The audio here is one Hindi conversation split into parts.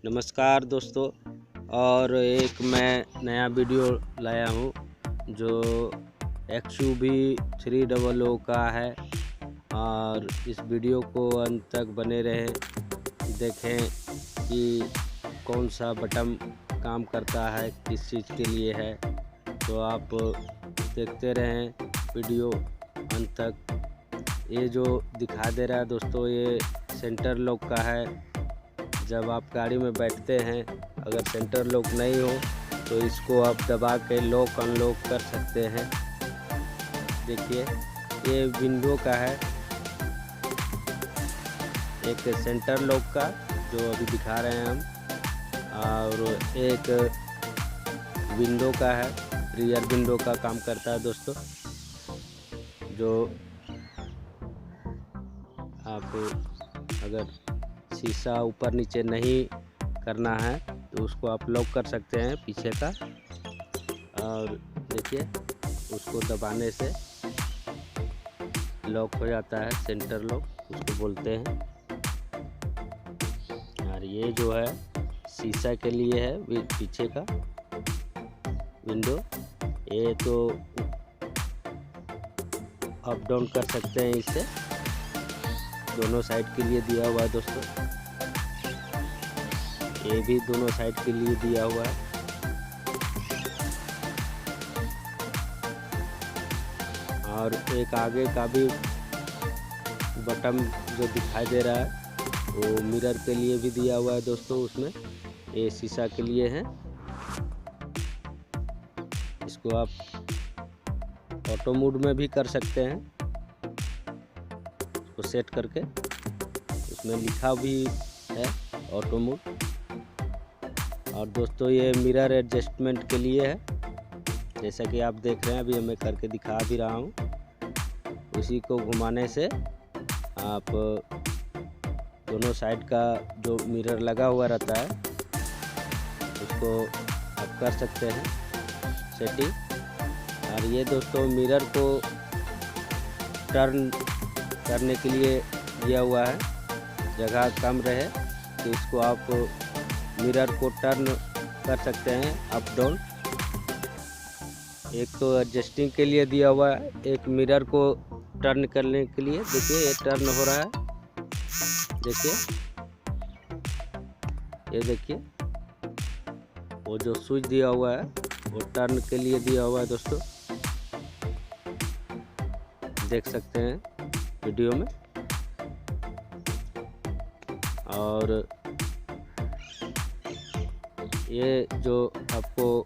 नमस्कार दोस्तों। और एक मैं नया वीडियो लाया हूँ जो XUV 300 का है। और इस वीडियो को अंत तक बने रहें, देखें कि कौन सा बटन काम करता है, किस चीज़ के लिए है। तो आप देखते रहें वीडियो अंत तक। ये जो दिखा दे रहा है दोस्तों, ये सेंटर लॉक का है। जब आप गाड़ी में बैठते हैं, अगर सेंटर लॉक नहीं हो तो इसको आप दबा के लॉक अनलॉक कर सकते हैं। देखिए, ये विंडो का है, एक सेंटर लॉक का जो अभी दिखा रहे हैं हम, और एक विंडो का है, रियर विंडो का काम करता है दोस्तों। जो आप अगर शीशा ऊपर नीचे नहीं करना है तो उसको आप लॉक कर सकते हैं पीछे का। और देखिए, उसको दबाने से लॉक हो जाता है, सेंटर लॉक उसको बोलते हैं। और ये जो है शीशा के लिए है, पीछे का विंडो। ये तो अप डाउन कर सकते हैं इससे, दोनों साइड के लिए दिया हुआ है दोस्तों। ये भी दोनों साइड के लिए दिया हुआ है। और एक आगे का भी बटन जो दिखाई दे रहा है वो मिरर के लिए भी दिया हुआ है दोस्तों। उसमें ये शीशा के लिए है। इसको आप ऑटो मोड में भी कर सकते हैं, इसको सेट करके। उसमें लिखा भी है ऑटो मोड। और दोस्तों, ये मिरर एडजस्टमेंट के लिए है, जैसा कि आप देख रहे हैं। अभी मैं करके दिखा भी रहा हूँ। उसी को घुमाने से आप दोनों साइड का जो मिरर लगा हुआ रहता है उसको आप कर सकते हैं सेटिंग। और ये दोस्तों मिरर को टर्न करने के लिए दिया हुआ है, जगह कम रहे तो इसको आप मिरर को टर्न कर सकते हैं अप डाउन। एक तो एडजस्टिंग के लिए दिया हुआ है, एक मिरर को टर्न करने के लिए। देखिए, ये टर्न हो रहा है, देखिए, ये देखिए, वो जो स्विच दिया हुआ है वो टर्न के लिए दिया हुआ है दोस्तों, देख सकते हैं वीडियो में। और ये जो आपको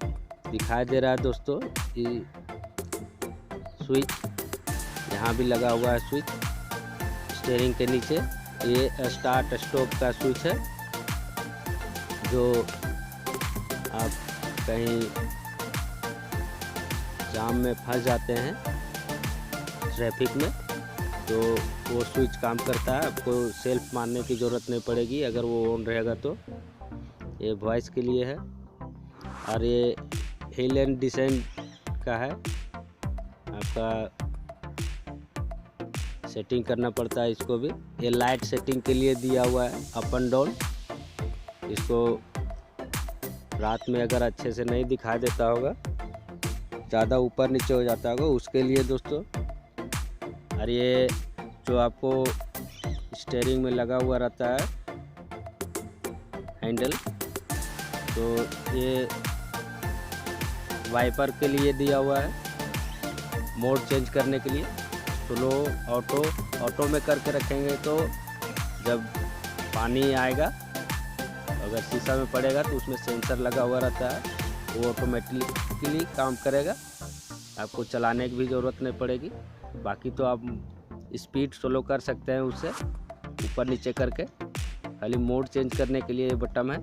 दिखाई दे रहा है दोस्तों, ये स्विच यहाँ भी लगा हुआ है, स्विच स्टीयरिंग के नीचे। ये स्टार्ट स्टॉप का स्विच है, जो आप कहीं जाम में फंस जाते हैं ट्रैफिक में तो वो स्विच काम करता है। आपको सेल्फ मारने की ज़रूरत नहीं पड़ेगी अगर वो ऑन रहेगा तो। ये वॉइस के लिए है। और ये हिल एंड डिसेंड का है, आपका सेटिंग करना पड़ता है इसको भी। ये लाइट सेटिंग के लिए दिया हुआ है, अप एंड डाउन। इसको रात में अगर अच्छे से नहीं दिखाई देता होगा, ज़्यादा ऊपर नीचे हो जाता होगा, उसके लिए दोस्तों। और ये जो आपको स्टीयरिंग में लगा हुआ रहता है हैंडल, तो ये वाइपर के लिए दिया हुआ है, मोड चेंज करने के लिए। स्लो, ऑटो में करके रखेंगे तो जब पानी आएगा, अगर शीशा में पड़ेगा तो उसमें सेंसर लगा हुआ रहता है, वो ऑटोमेटिकली काम करेगा, आपको चलाने की भी ज़रूरत नहीं पड़ेगी। बाकी तो आप स्पीड स्लो कर सकते हैं उससे, ऊपर नीचे करके। खाली मोड चेंज करने के लिए ये बटन है,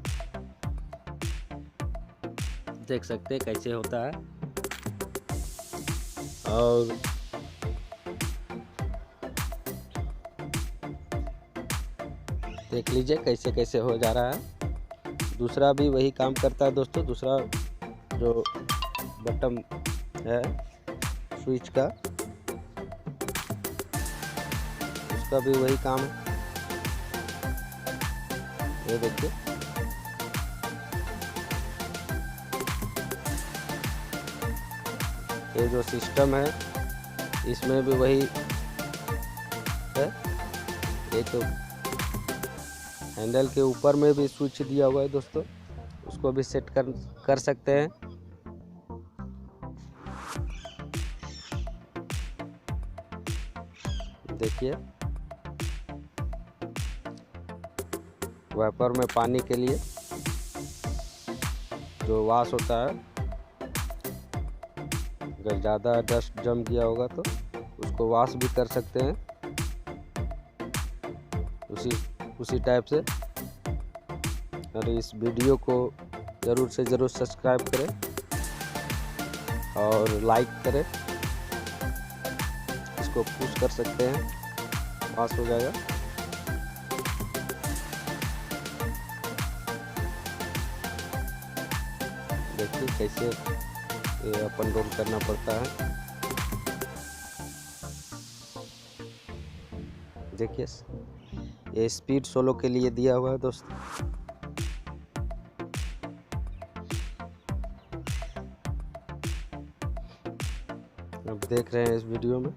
देख सकते हैं कैसे होता है। और देख लीजिए कैसे कैसे हो जा रहा है। दूसरा भी वही काम करता है दोस्तों, दूसरा जो बटन है स्विच का, उसका भी वही काम है। ये देखिए, ये जो सिस्टम है इसमें भी वही है। एक हैंडल के ऊपर में भी स्विच दिया हुआ है दोस्तों, उसको भी सेट कर सकते हैं। देखिए वाइपर में पानी के लिए जो वॉश होता है, अगर ज़्यादा डस्ट जम गया होगा तो उसको वॉश भी कर सकते हैं उसी टाइप से। और इस वीडियो को ज़रूर से ज़रूर सब्सक्राइब करें और लाइक करें। इसको पुश कर सकते हैं, वॉश हो जाएगा। देखिए कैसे ये अपन रोल करना पड़ता है। देखिए ये स्पीड सोलो के लिए दिया हुआ है दोस्तों। अब देख रहे हैं इस वीडियो में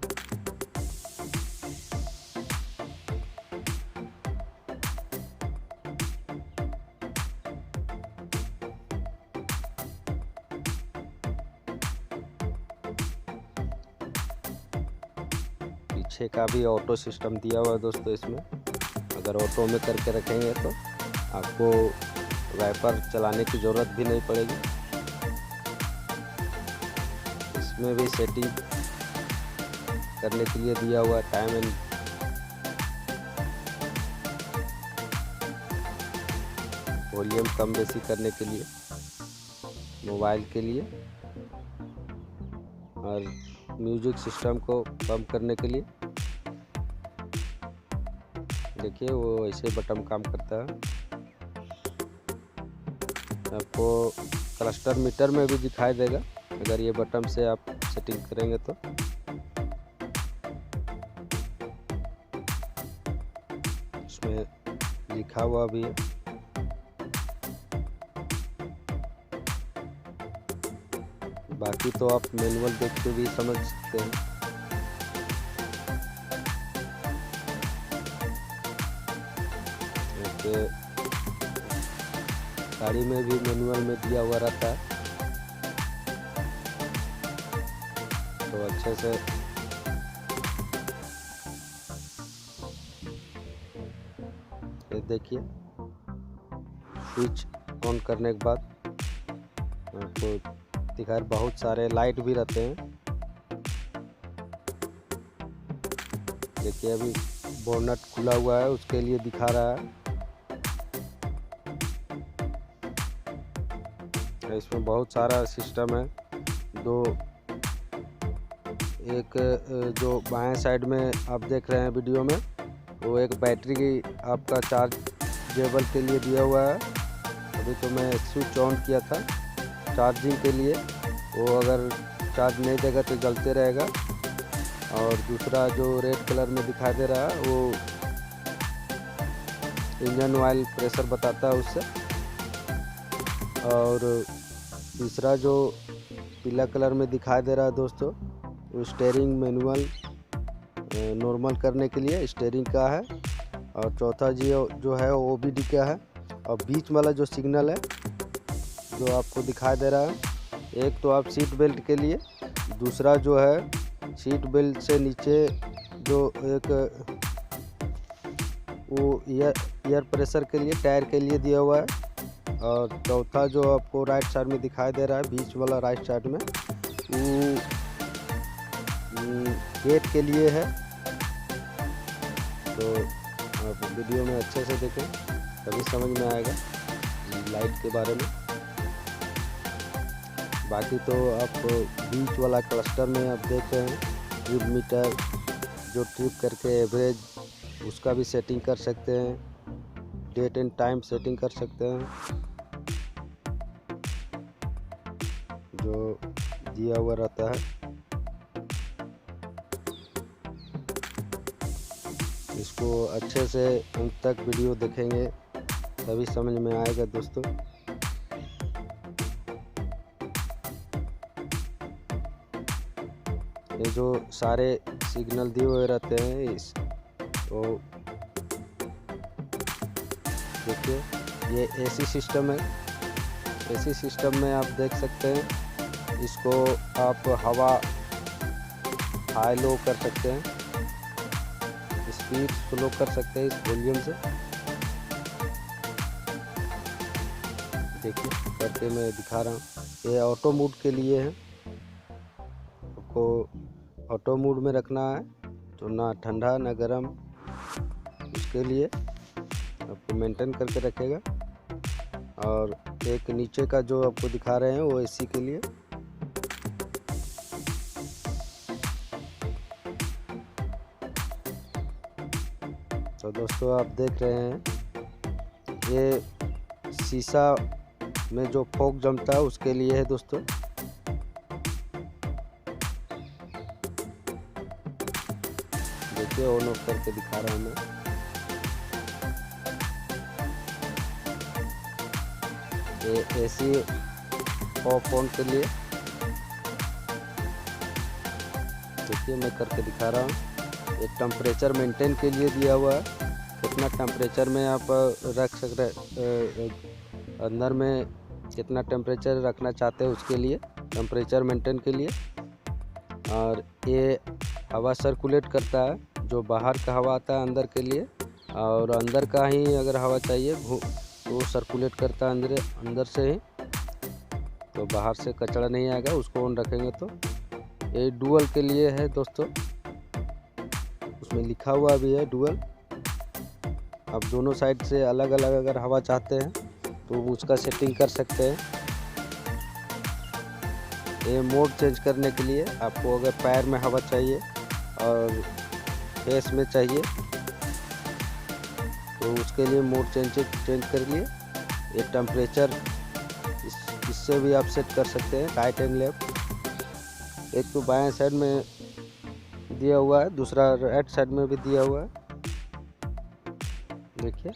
पीछे का भी ऑटो सिस्टम दिया हुआ है दोस्तों। इसमें अगर ऑटो में करके रखेंगे तो आपको वाइपर चलाने की ज़रूरत भी नहीं पड़ेगी। इसमें भी सेटिंग करने के लिए दिया हुआ है, टाइम एंड वॉल्यूम कम बेसी करने के लिए मोबाइल के लिए, और म्यूजिक सिस्टम को कम करने के लिए। देखिए वो ऐसे बटन काम करता है। आपको क्लस्टर मीटर में भी दिखाई देगा अगर ये बटन से आप सेटिंग करेंगे तो। इसमें लिखा हुआ भी है। बाकी तो आप मैनुअल देख के भी समझ सकते हैं। गाड़ी में भी मैनुअल में दिया हुआ रहता है, तो अच्छे से ये देखिए स्विच ऑन करने के बाद आपको दिखा, बहुत सारे लाइट भी रहते हैं। देखिए अभी बोनट खुला हुआ है, उसके लिए दिखा रहा है। इसमें बहुत सारा सिस्टम है। एक जो बाएं साइड में आप देख रहे हैं वीडियो में, वो एक बैटरी आपका चार्जेबल के लिए दिया हुआ है। अभी तो मैं स्विच ऑन किया था चार्जिंग के लिए, वो अगर चार्ज नहीं देगा तो जलते रहेगा। और दूसरा जो रेड कलर में दिखाई दे रहा है वो इंजन ऑयल प्रेशर बताता है उससे। और तीसरा जो पीला कलर में दिखाई दे रहा है दोस्तों, वो स्टीयरिंग मैनुअल नॉर्मल करने के लिए स्टीयरिंग का है। और चौथा जो है वो OBD का है। और बीच वाला जो सिग्नल है जो आपको दिखाई दे रहा है, एक तो आप सीट बेल्ट के लिए, दूसरा जो है सीट बेल्ट से नीचे जो एक वो एयर प्रेशर के लिए, टायर के लिए दिया हुआ है। और चौथा जो आपको राइट साइड में दिखाई दे रहा है, बीच वाला राइट साइड में, वो गेट के लिए है। तो आप वीडियो में अच्छे से देखें तभी समझ में आएगा लाइट के बारे में। बाकी तो आप बीच वाला क्लस्टर में आप देख रहे हैं ट्रिप मीटर, जो ट्रिप करके एवरेज उसका भी सेटिंग कर सकते हैं, डेट एंड टाइम सेटिंग कर सकते हैं, जो दिया हुआ रहता है। इसको अच्छे से अंत तक वीडियो देखेंगे तभी समझ में आएगा दोस्तों। ये जो सारे सिग्नल दिए हुए रहते हैं इस तो देखिए ये एसी सिस्टम है। एसी सिस्टम में आप देख सकते हैं इसको आप हवा हाई लो कर सकते हैं, स्पीड स्लो कर सकते हैं इस वॉल्यूम से। देखिए करके मैं दिखा रहा हूँ। ये ऑटो मोड के लिए है, आपको ऑटो मोड में रखना है तो ना ठंडा ना गर्म, उसके लिए आपको मेंटेन करके रखेगा। और एक नीचे का जो आपको दिखा रहे हैं वो एसी के लिए। तो दोस्तों आप देख रहे हैं ये शीशा में जो फॉग जमता है उसके लिए है दोस्तों। देखिए ऑन ऑफ करके दिखा रहा हूँ मैं। ये एसी ऑफ ऑन के लिए देखिए मैं करके दिखा रहा हूँ। एक टेम्परेचर मेंटेन के लिए दिया हुआ है, कितना टेम्परेचर में आप रख सक रहे, अंदर में कितना टेम्परेचर रखना चाहते हैं उसके लिए, टेम्परेचर मेंटेन के लिए। और ये हवा सर्कुलेट करता है, जो बाहर का हवा आता है अंदर के लिए, और अंदर का ही अगर हवा चाहिए तो सर्कुलेट करता है अंदर से ही, तो बाहर से कचरा नहीं आएगा उसको ऑन रखेंगे तो। ये डुअल के लिए है दोस्तों, उसमें लिखा हुआ भी है डुअल। आप दोनों साइड से अलग अलग अगर हवा चाहते हैं तो उसका सेटिंग कर सकते हैं। ये मोड चेंज करने के लिए आपको अगर पैर में हवा चाहिए और फेस में चाहिए तो उसके लिए मोड चेंज कर लिए। ये टेम्परेचर इससे भी आप सेट कर सकते हैं, राइट एंड लेफ्ट। एक तो बाएं साइड में दिया हुआ है, दूसरा राइट साइड में भी दिया हुआ है। देखिए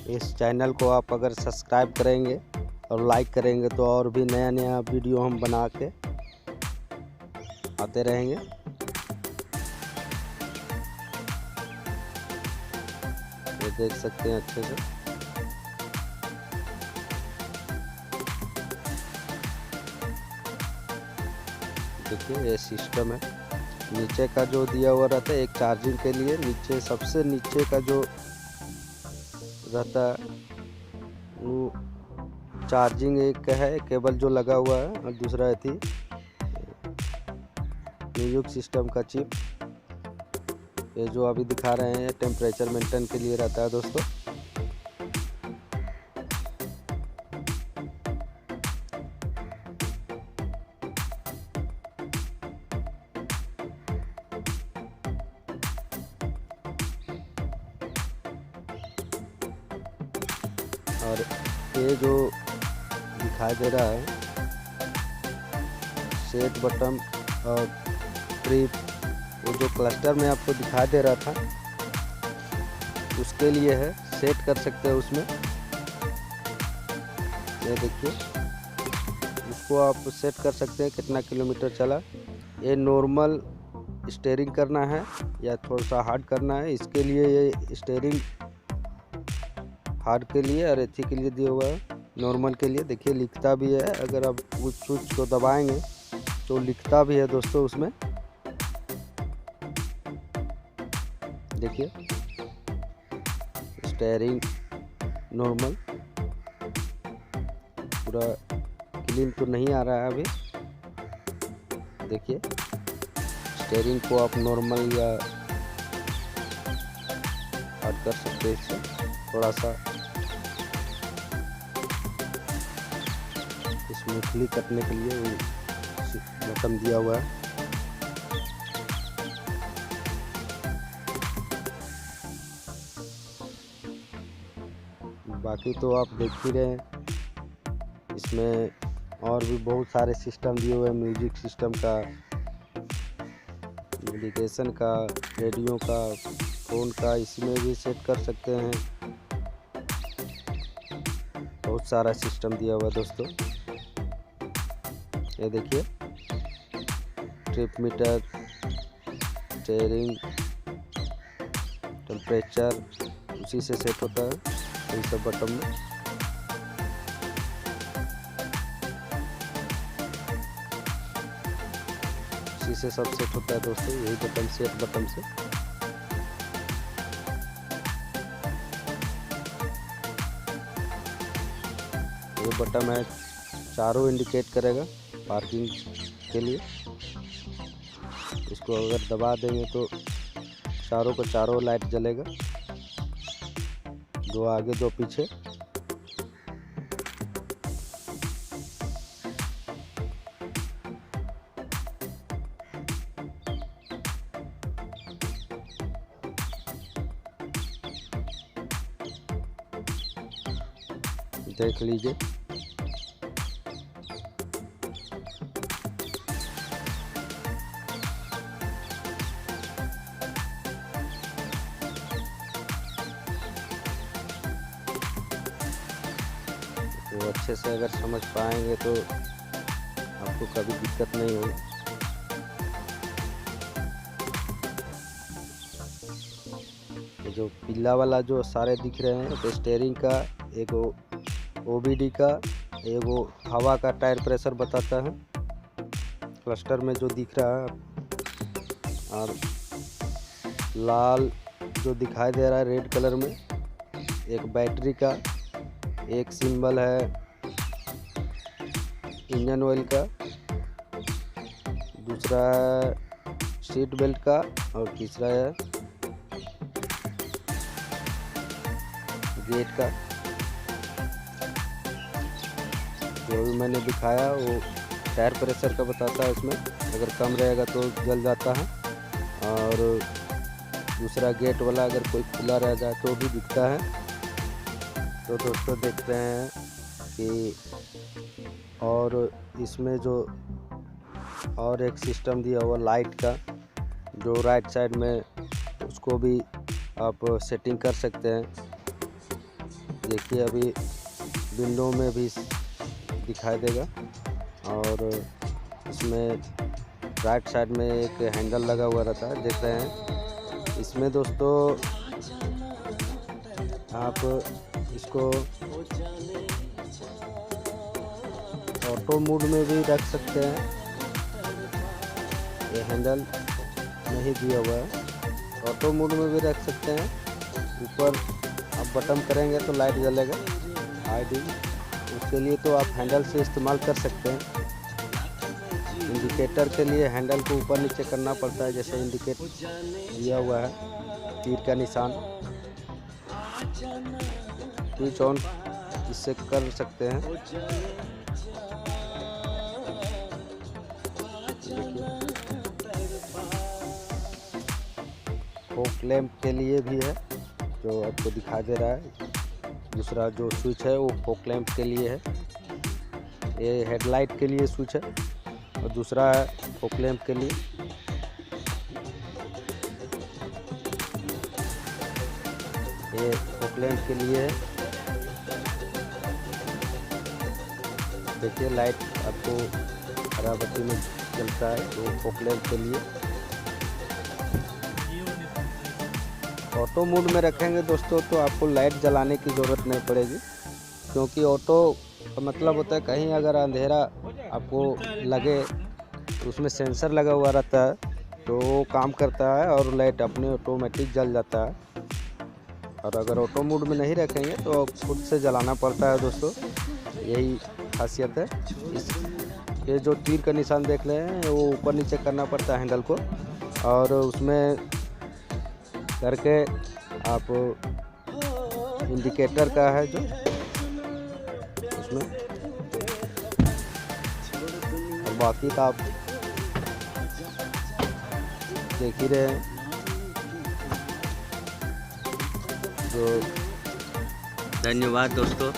इस चैनल को आप अगर सब्सक्राइब करेंगे और लाइक करेंगे तो और भी नया नया वीडियो हम बना के आते रहेंगे। ये देख सकते हैं अच्छे से। देखिए ये सिस्टम है। नीचे का जो दिया हुआ रहता है एक चार्जिंग के लिए, नीचे सबसे नीचे का जो रहता है वो चार्जिंग एक है, केबल जो लगा हुआ है, और दूसरा है थी म्यूजिक सिस्टम का चिप। ये जो अभी दिखा रहे हैं टेम्परेचर मेंटेन के लिए रहता है दोस्तों। और ये जो दिखाई दे रहा है सेट बटन और ट्रिप, वो जो क्लस्टर में आपको दिखाई दे रहा था उसके लिए है, सेट कर सकते हैं उसमें। ये देखिए उसको आप सेट कर सकते हैं कितना किलोमीटर चला। ये नॉर्मल स्टीयरिंग करना है या थोड़ा सा हार्ड करना है, इसके लिए ये स्टीयरिंग हार्ड के लिए और एथी के लिए दिया हुआ है। नॉर्मल के लिए देखिए लिखता भी है, अगर आप उस स्विच को दबाएंगे तो लिखता भी है दोस्तों उसमें। देखिए स्टीयरिंग नॉर्मल, पूरा क्लीन तो नहीं आ रहा है अभी। देखिए स्टीयरिंग को आप नॉर्मल या हार्ड कर सकते हैं इससे थोड़ा सा स्मूथली करने के लिए बटन दिया हुआ है। बाकी तो आप देख ही रहे हैं, इसमें और भी बहुत सारे सिस्टम दिए हुए हैं म्यूजिक सिस्टम का, नेविगेशन का, रेडियो का, फ़ोन का इसमें भी सेट कर सकते हैं। बहुत सारा सिस्टम दिया हुआ दोस्तों। ये देखिए ट्रिप मीटर, स्टीयरिंग, टेम्परेचर उसी से सेट होता है इन सब बटन में। इसी से सब सेट होता है दोस्तों, यही बटन से, एक बटन से। ये बटन है, चारों इंडिकेट करेगा पार्किंग के लिए। इसको अगर दबा देंगे तो चारों को चारों लाइट जलेगा, दो आगे दो पीछे। देख लीजिए। तो अच्छे से अगर समझ पाएंगे तो आपको कभी दिक्कत नहीं होगी। जो पीला वाला जो सारे दिख रहे हैं तो स्टीयरिंग का, एक OBD का, एगो हवा का टायर प्रेशर बताता है क्लस्टर में जो दिख रहा है। और लाल जो दिखाई दे रहा है रेड कलर में, एक बैटरी का, एक सिंबल है इंजन ऑयल का, दूसरा है सीट बेल्ट का, और तीसरा है गेट का। जो भी मैंने दिखाया वो टायर प्रेशर का बताता है, उसमें अगर कम रहेगा तो जल जाता है। और दूसरा गेट वाला अगर कोई खुला रह जाए तो भी दिखता है। तो दोस्तों देख रहे हैं कि और इसमें जो और एक सिस्टम दिया हुआ लाइट का, जो राइट साइड में, उसको भी आप सेटिंग कर सकते हैं। देखिए अभी विंडो में भी दिखाई देगा। और इसमें राइट साइड में एक हैंडल लगा हुआ रहता है, देख रहे हैं। इसमें दोस्तों आप इसको ऑटो मोड में भी रख सकते हैं। ये हैंडल नहीं दिया हुआ है, ऑटो मोड में भी रख सकते हैं। ऊपर आप बटन करेंगे तो लाइट जलेगा ID, उसके लिए तो आप हैंडल से इस्तेमाल कर सकते हैं। इंडिकेटर के लिए हैंडल को ऊपर नीचे करना पड़ता है, जैसे इंडिकेट दिया हुआ है तीर का निशान। स्विच ऑन इससे कर सकते हैं। फॉग लैंप के लिए भी है, जो आपको दिखाई दे रहा है। दूसरा जो स्विच है वो फॉग लैंप के लिए है। ये हेडलाइट के लिए स्विच है, और दूसरा है फॉग लैंप के लिए। ये फॉग लैंप के लिए है। देखिए लाइट आपको हरा बत्ती में जलता है, तो फॉग लैंप के लिए। ऑटो मोड में रखेंगे दोस्तों तो आपको लाइट जलाने की ज़रूरत नहीं पड़ेगी, क्योंकि ऑटो का मतलब होता है कहीं अगर अंधेरा आपको लगे तो उसमें सेंसर लगा हुआ रहता है, तो वो काम करता है और लाइट अपने ऑटोमेटिक जल जाता है। और अगर ऑटो मोड में नहीं रखेंगे तो खुद से जलाना पड़ता है दोस्तों, यही खासियत है। ये जो तीर का निशान देख रहे हैं वो ऊपर नीचे करना पड़ता है हैंडल को, और उसमें करके आप इंडिकेटर का है जो उसमें, और बाकी का आप देख ही रहे हैं। जो धन्यवाद दोस्तों।